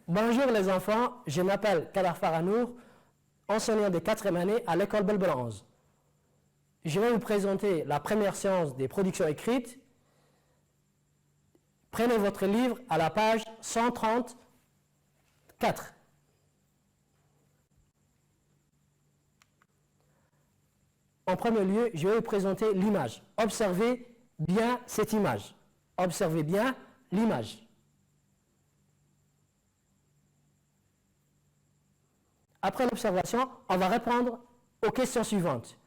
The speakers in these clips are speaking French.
Bonjour les enfants, je m'appelle Kader Faranour, enseignant de 4e année à l'école Belbel 11. Je vais vous présenter la première séance des productions écrites. Prenez votre livre à la page 134. En premier lieu, je vais vous présenter l'image. Observez bien cette image. Observez bien l'image. Après l'observation, on va répondre aux questions suivantes.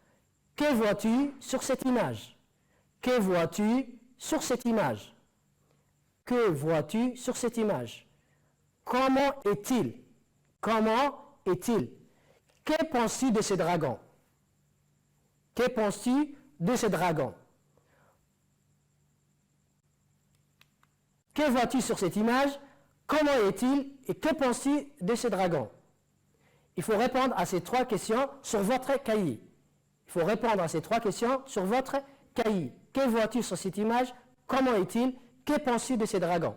Que vois-tu sur cette image? Que vois-tu sur cette image? Que vois-tu sur cette image? Comment est-il? Comment est-il? Que penses-tu de ce dragon? Que penses-tu de ce dragon? Que vois-tu sur cette image? Comment est-il? Et que penses-tu de ce dragon? Il faut répondre à ces 3 questions sur votre cahier. Il faut répondre à ces 3 questions sur votre cahier. Que vois-tu sur cette image? Comment est-il? Que penses-tu de ce dragon?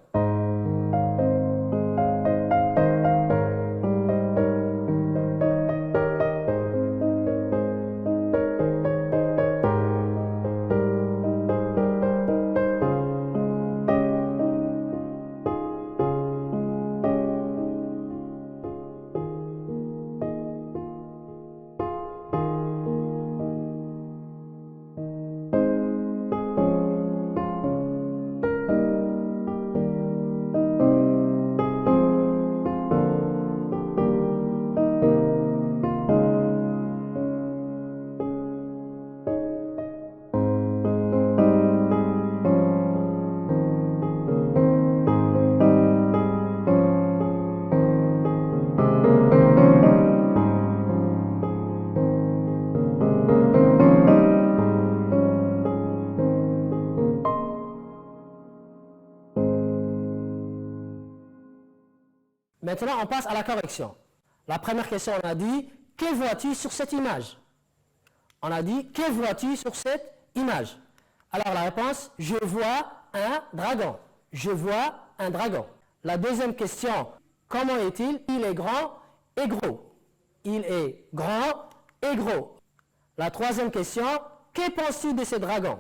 Maintenant, on passe à la correction. La première question, on a dit, que vois-tu sur cette image? On a dit, que vois-tu sur cette image? Alors la réponse, je vois un dragon. Je vois un dragon. La deuxième question, comment est-il? Il est grand et gros. Il est grand et gros. La troisième question, que penses-tu de ce dragon?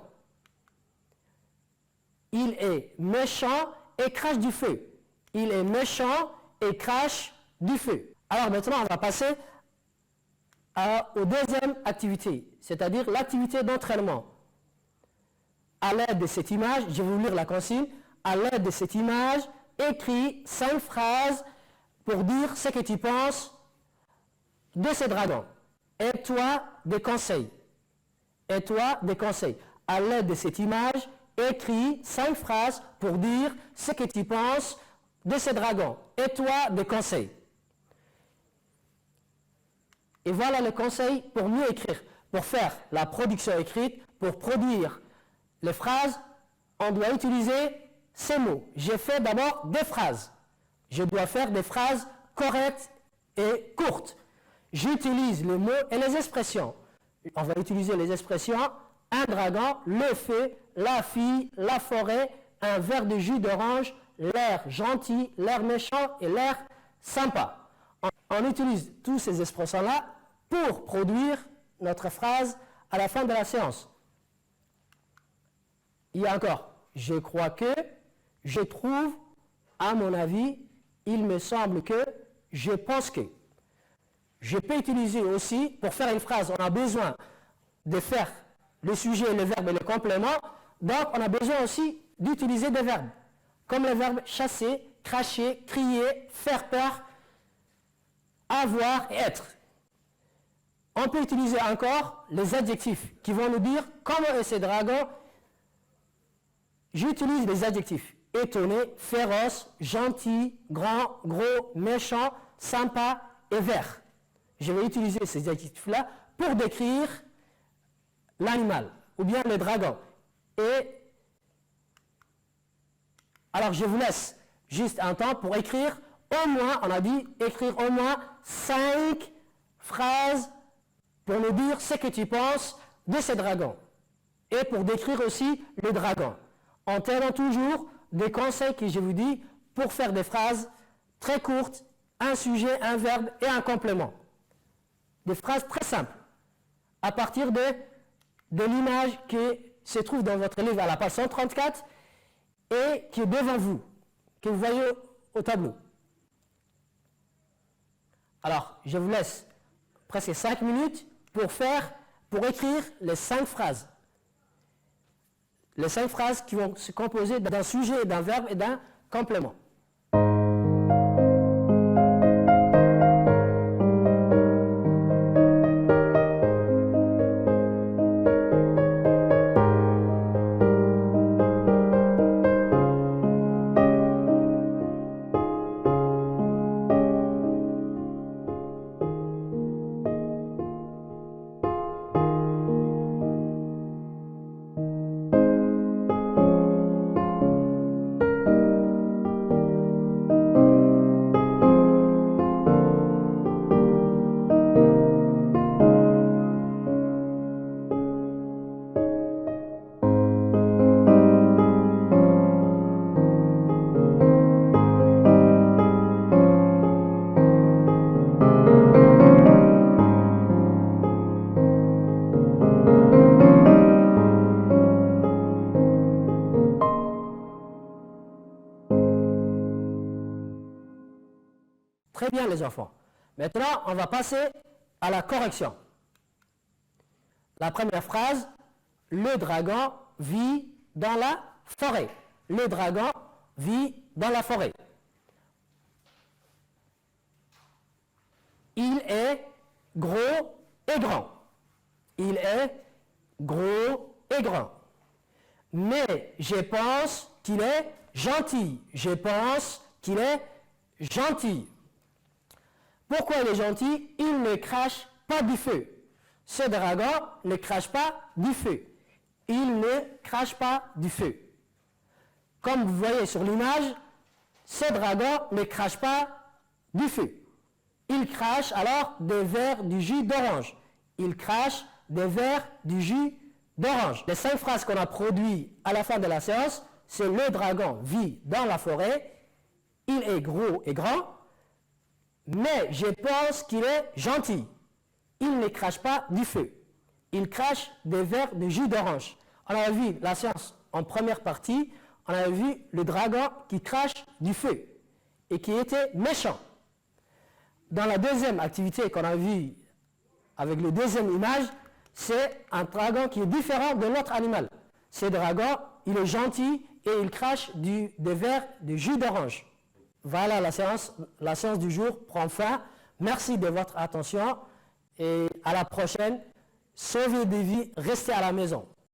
Il est méchant et crache du feu. Il est méchant et crache du feu. Alors maintenant, on va passer aux deuxième activité, c'est-à-dire l'activité d'entraînement. À l'aide de cette image, je vais vous lire la consigne. À l'aide de cette image, écris 5 phrases pour dire ce que tu penses de ce dragon. Et toi, des conseils. Et toi, des conseils. À l'aide de cette image, écris 5 phrases pour dire ce que tu penses de ce dragon. Et toi, des conseils. Et voilà le conseil pour mieux écrire. Pour faire la production écrite, pour produire les phrases, on doit utiliser ces mots. J'ai fait d'abord des phrases. Je dois faire des phrases correctes et courtes. J'utilise les mots et les expressions. On va utiliser les expressions un dragon, le feu, la fille, la forêt, un verre de jus d'orange, l'air gentil, l'air méchant et l'air sympa. On utilise tous ces expressions-là pour produire notre phrase à la fin de la séance. Il y a encore, je crois que, je trouve, à mon avis, il me semble que, je pense que. Je peux utiliser aussi, pour faire une phrase, on a besoin de faire le sujet, le verbe et le complément, donc on a besoin aussi d'utiliser des verbes, comme le verbe chasser, cracher, crier, faire peur, avoir et être. On peut utiliser encore les adjectifs qui vont nous dire comment est ce dragon. J'utilise les adjectifs étonné, féroce, gentil, grand, gros, méchant, sympa et vert. Je vais utiliser ces adjectifs-là pour décrire l'animal ou bien le dragon. Et alors je vous laisse juste un temps pour écrire au moins, on a dit écrire au moins 5 phrases pour nous dire ce que tu penses de ce dragon. Et pour décrire aussi le dragon. En tenant toujours des conseils que je vous dis pour faire des phrases très courtes, un sujet, un verbe et un complément. Des phrases très simples, à partir de l'image qui se trouve dans votre livre à la page 134 et qui est devant vous, que vous voyez au tableau. Alors, je vous laisse presque 5 minutes pour écrire les 5 phrases. Les 5 phrases qui vont se composer d'un sujet, d'un verbe et d'un complément. Très bien les enfants. Maintenant, on va passer à la correction. La première phrase, le dragon vit dans la forêt. Le dragon vit dans la forêt. Il est gros et grand. Il est gros et grand. Mais je pense qu'il est gentil. Je pense qu'il est gentil. Pourquoi il est gentil? Il ne crache pas du feu. Ce dragon ne crache pas du feu. Il ne crache pas du feu. Comme vous voyez sur l'image, ce dragon ne crache pas du feu. Il crache alors des verres du jus d'orange. Il crache des verres du jus d'orange. Les 5 phrases qu'on a produites à la fin de la séance, c'est le dragon vit dans la forêt, il est gros et grand, mais je pense qu'il est gentil. Il ne crache pas du feu. Il crache des verres de jus d'orange. On a vu la séance en première partie, on a vu le dragon qui crache du feu et qui était méchant. Dans la deuxième activité qu'on a vue avec la deuxième image, c'est un dragon qui est différent de l'autre animal. Ce dragon, il est gentil et il crache des verres de jus d'orange. Voilà, la séance du jour prend fin. Merci de votre attention et à la prochaine. Sauvez des vies, restez à la maison.